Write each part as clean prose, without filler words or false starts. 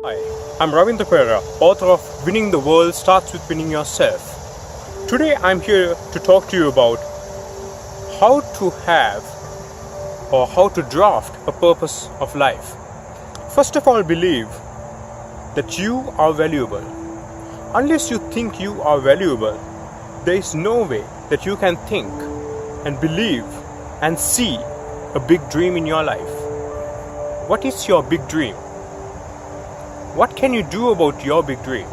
Hi, I'm Ravindra Pera, author of Winning the World Starts with Winning Yourself. Today I'm here to talk to you about how to have or how to draft a purpose of life. First of all, believe that you are valuable. Unless you think you are valuable, there is no way that you can think and believe and see a big dream in your life. What is your big dream? What can you do about your big dream?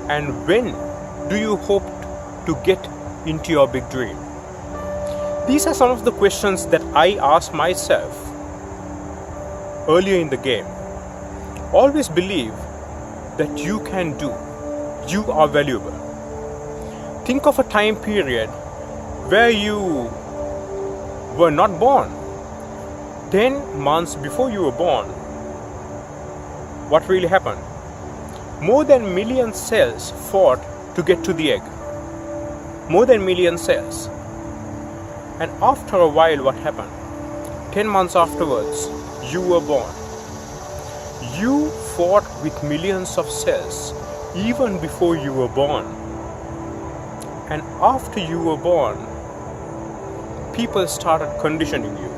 And when do you hope to get into your big dream? These are some of the questions that I asked myself earlier in the game. Always believe that you can do. You are valuable. Think of a time period where you were not born. 10 months before you were born, what really happened? More than million cells fought to get to the egg. More than million cells. And after a while, what happened? 10 months afterwards, you were born. You fought with millions of cells even before you were born. And after you were born, people started conditioning you.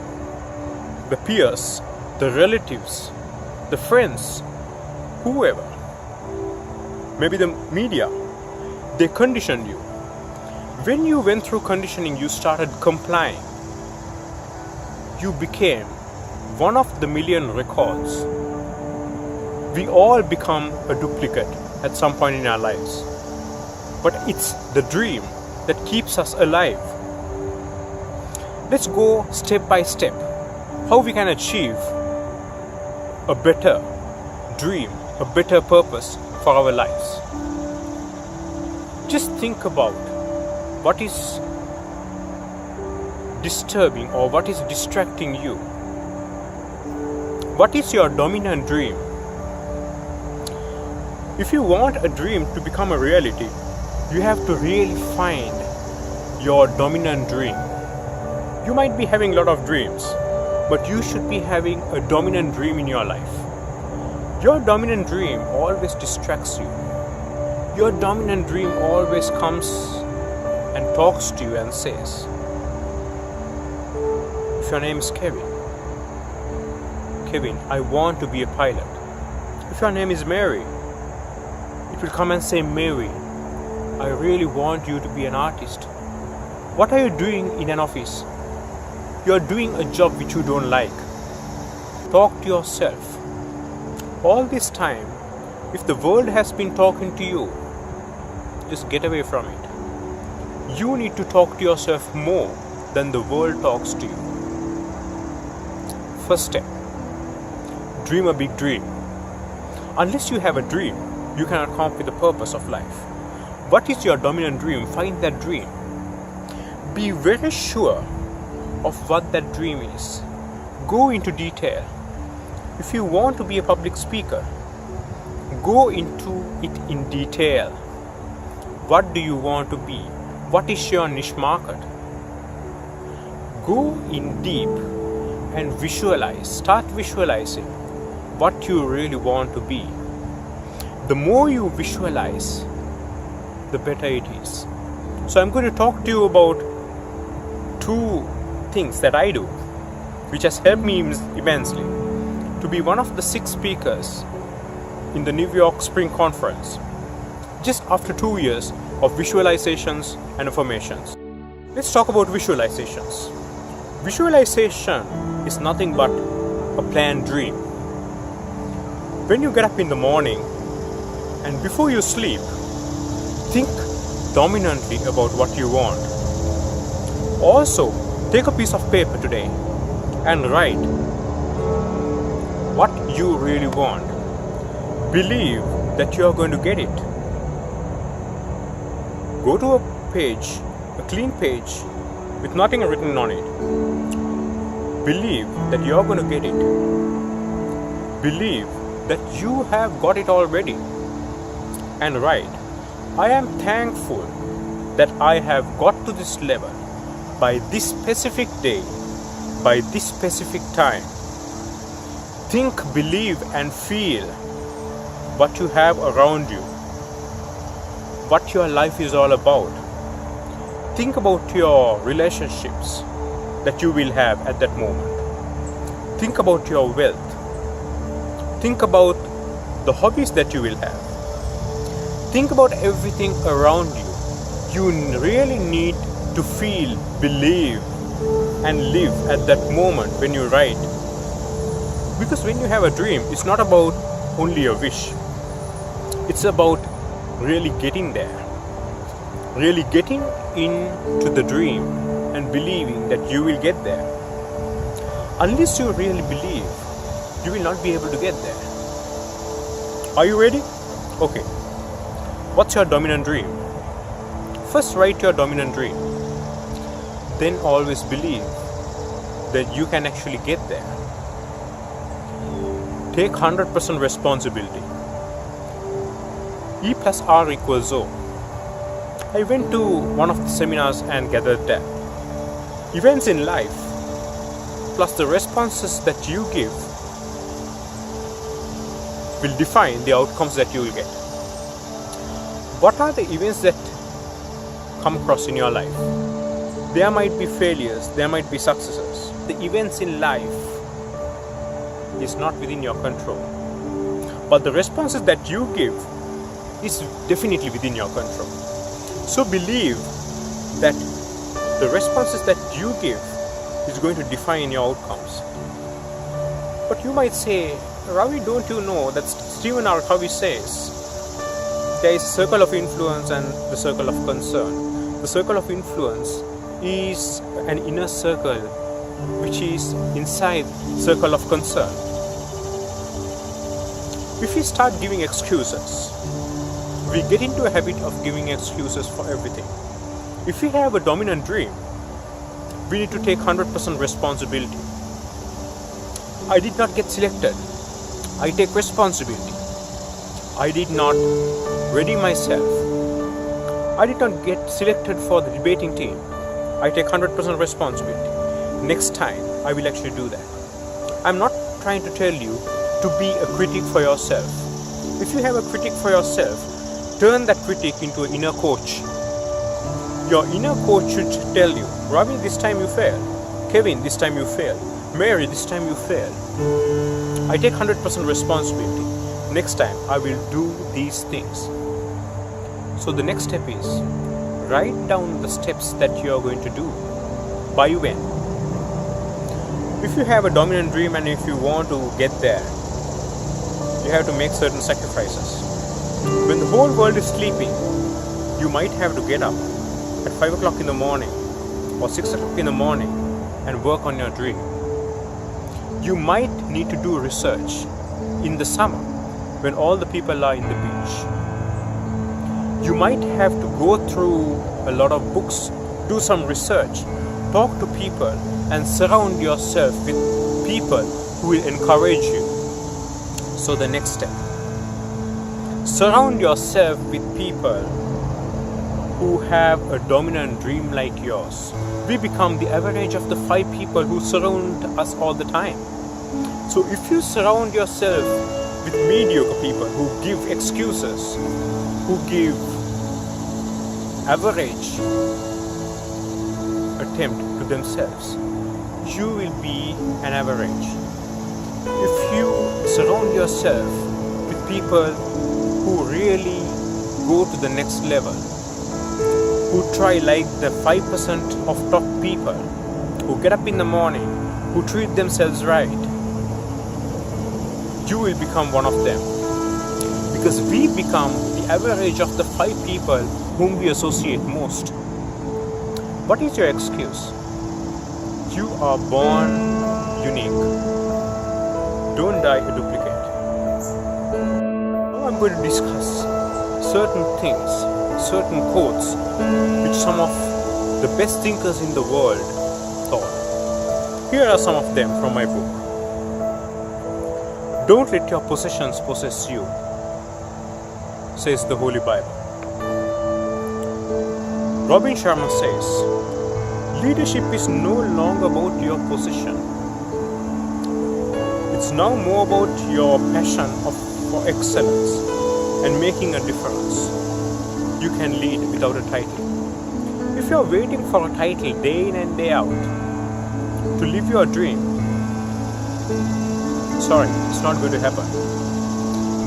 The peers, the relatives, the friends, whoever, maybe the media, they conditioned you. When you went through conditioning, you started complying. You became one of the million records. We all become a duplicate at some point in our lives. But it's the dream that keeps us alive. Let's go step by step. How we can achieve a better dream, a better purpose for our lives. Just think about what is disturbing or what is distracting you. What is your dominant dream? If you want a dream to become a reality, you have to really find your dominant dream. You might be having a lot of dreams, but you should be having a dominant dream in your life. Your dominant dream always distracts you. Your dominant dream always comes and talks to you and says, if your name is Kevin, I want to be a pilot. If your name is Mary, it will come and say, Mary, I really want you to be an artist. What are you doing in an office? You are doing a job which you don't like. Talk to yourself. All this time, if the world has been talking to you, just get away from it. You need to talk to yourself more than the world talks to you. First step, dream a big dream. Unless you have a dream, you cannot come up with the purpose of life. What is your dominant dream? Find that dream. Be very sure of what that dream is. Go into detail. If you want to be a public speaker, go into it in detail. What do you want to be? What is your niche market? Go in deep and visualize. Start visualizing what you really want to be. The more you visualize, the better it is. So I'm going to talk to you about 2 things that I do, which has helped me immensely to be one of the 6 speakers in the New York Spring Conference, just after 2 years of visualizations and affirmations. Let's talk about visualizations. Visualization is nothing but a planned dream. When you get up in the morning and before you sleep, think dominantly about what you want. Also, take a piece of paper today and write what you really want. Believe that you are going to get it. Go to a page, a clean page with nothing written on it. Believe that you are going to get it. Believe that you have got it already. And write, I am thankful that I have got to this level by this specific day, by this specific time. Think, believe, and feel what you have around you, what your life is all about. Think about your relationships that you will have at that moment. Think about your wealth. Think about the hobbies that you will have. Think about everything around you. You really need to feel, believe, and live at that moment when you write. Because when you have a dream, it's not about only a wish. It's about really getting there. Really getting into the dream and believing that you will get there. Unless you really believe, you will not be able to get there. Are you ready? Okay. What's your dominant dream? First write your dominant dream. Then always believe that you can actually get there. Take 100% responsibility. E plus R equals O. I went to one of the seminars and gathered that events in life plus the responses that you give will define the outcomes that you will get. What are the events that come across in your life? There might be failures, there might be successes. The events in life is not within your control. But the responses that you give is definitely within your control. So believe that the responses that you give is going to define your outcomes. But you might say, Ravi, don't you know that Stephen R. Covey says there is a circle of influence and the circle of concern. The circle of influence is an inner circle which is inside circle of concern. If we start giving excuses, we get into a habit of giving excuses for everything. If we have a dominant dream, we need to take 100% responsibility. I did not get selected. I take responsibility. I did not ready myself. I did not get selected for the debating team. I take 100% responsibility. Next time, I will actually do that. I'm not trying to tell you to be a critic for yourself. If you have a critic for yourself, turn that critic into an inner coach. Your inner coach should tell you, Ravi, this time you failed. Kevin, this time you failed. Mary, this time you failed. I take 100% responsibility. Next time, I will do these things. So the next step is, write down the steps that you are going to do. By when? If you have a dominant dream and if you want to get there, you have to make certain sacrifices. When the whole world is sleeping, you might have to get up at 5 o'clock in the morning or 6 o'clock in the morning and work on your dream. You might need to do research in the summer when all the people are in the beach. You might have to go through a lot of books, do some research, talk to people and surround yourself with people who will encourage you. So the next step, surround yourself with people who have a dominant dream like yours. We become the average of the 5 people who surround us all the time. So if you surround yourself with mediocre people who give excuses, who give average attempt to themselves, you will be an average. If you surround yourself with people who really go to the next level, who try like the 5% of top people, who get up in the morning, who treat themselves right, you will become one of them. Because we become the average of the 5 people whom we associate most. What is your excuse? You are born unique. Don't die a duplicate. Now I'm going to discuss certain things, certain quotes which some of the best thinkers in the world thought. Here are some of them from my book. Don't let your possessions possess you, says the Holy Bible. Robin Sharma says, leadership is no longer about your position. It's now more about your passion for excellence and making a difference. You can lead without a title. If you're waiting for a title day in and day out to live your dream, sorry, it's not going to happen.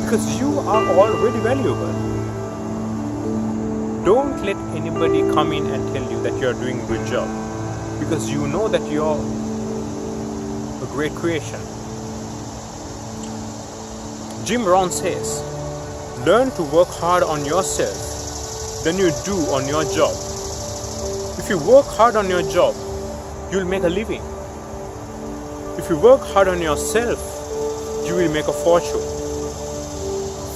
Because you are already valuable. Don't let anybody come in and tell you that you're doing a good job, because you know that you're a great creation. Jim Rohn says, learn to work hard on yourself than you do on your job. If you work hard on your job, you'll make a living. If you work hard on yourself, you will make a fortune.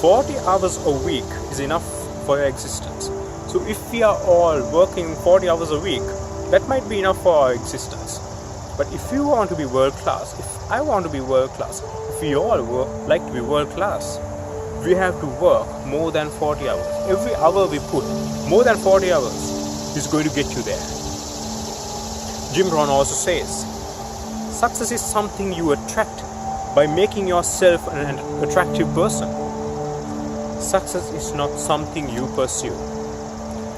40 hours a week is enough for your existence. So if we are all working 40 hours a week, that might be enough for our existence. But if you want to be world class, if I want to be world class, if we all like to be world class, we have to work more than 40 hours. Every hour we put, more than 40 hours, is going to get you there. Jim Rohn also says, success is something you attract by making yourself an attractive person. Success is not something you pursue.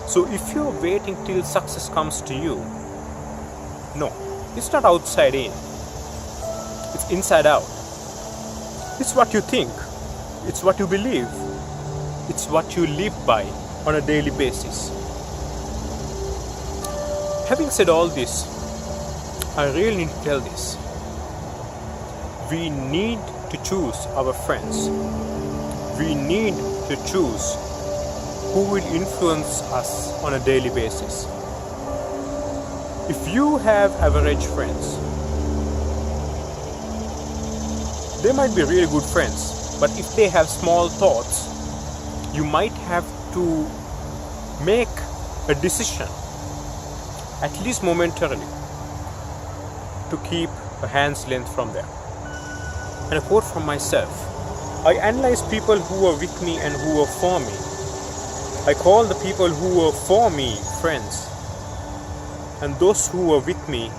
So if you're waiting till success comes to you, no, it's not outside in. It's inside out. It's what you think. It's what you believe. It's what you live by on a daily basis. Having said all this, I really need to tell this. We need to choose our friends. We need to choose who will influence us on a daily basis. If you have average friends, they might be really good friends, but if they have small thoughts, you might have to make a decision, at least momentarily, to keep a hand's length from them. And a quote from myself, I analyze people who are with me and who are for me. I call the people who are for me friends, and those who are with me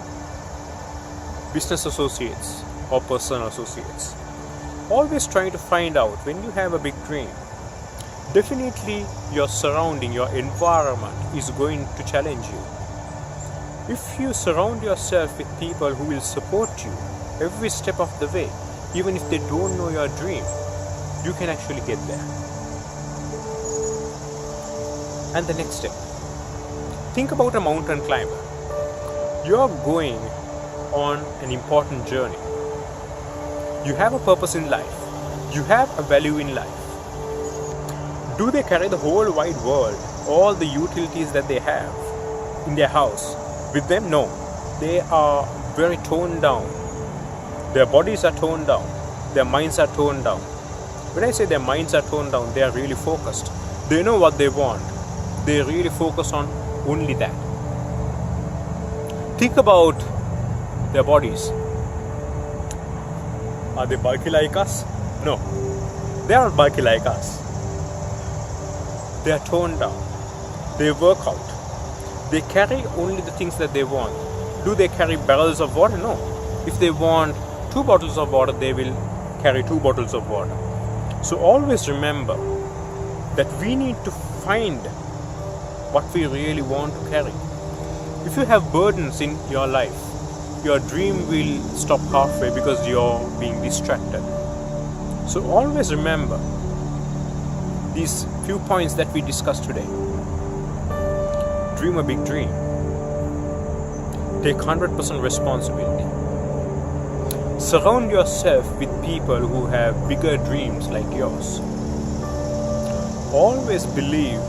business associates or personal associates. Always trying to find out, when you have a big dream, definitely your surrounding, your environment is going to challenge you. If you surround yourself with people who will support you every step of the way, even if they don't know your dream, you can actually get there. And the next step, think about a mountain climber. You're going on an important journey. You have a purpose in life. You have a value in life. Do they carry the whole wide world, all the utilities that they have in their house with them? No. They are very toned down. Their bodies are toned down. Their minds are toned down. When I say their minds are toned down, they are really focused. They know what they want. They really focus on only that. Think about their bodies. Are they bulky like us? No. They are not bulky like us. They are toned down. They work out. They carry only the things that they want. Do they carry barrels of water? No. If they want 2 bottles of water, they will carry 2 bottles of water. So always remember that we need to find what we really want to carry. If you have burdens in your life, your dream will stop halfway because you're being distracted. So always remember these few points that we discussed today. Dream a big dream. Take 100% responsibility. Surround yourself with people who have bigger dreams like yours. Always believe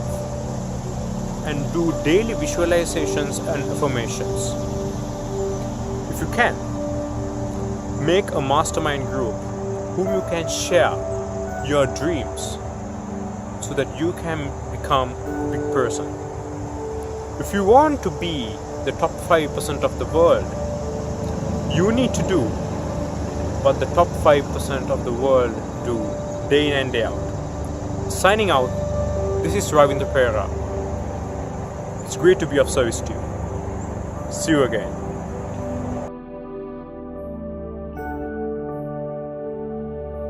and do daily visualizations and affirmations. If you can, make a mastermind group whom you can share your dreams so that you can become a big person. If you want to be the top 5% of the world, you need to do what the top 5% of the world do day in and day out. Signing out, this is Ravindra Pera. It's great to be of service to you. See you again.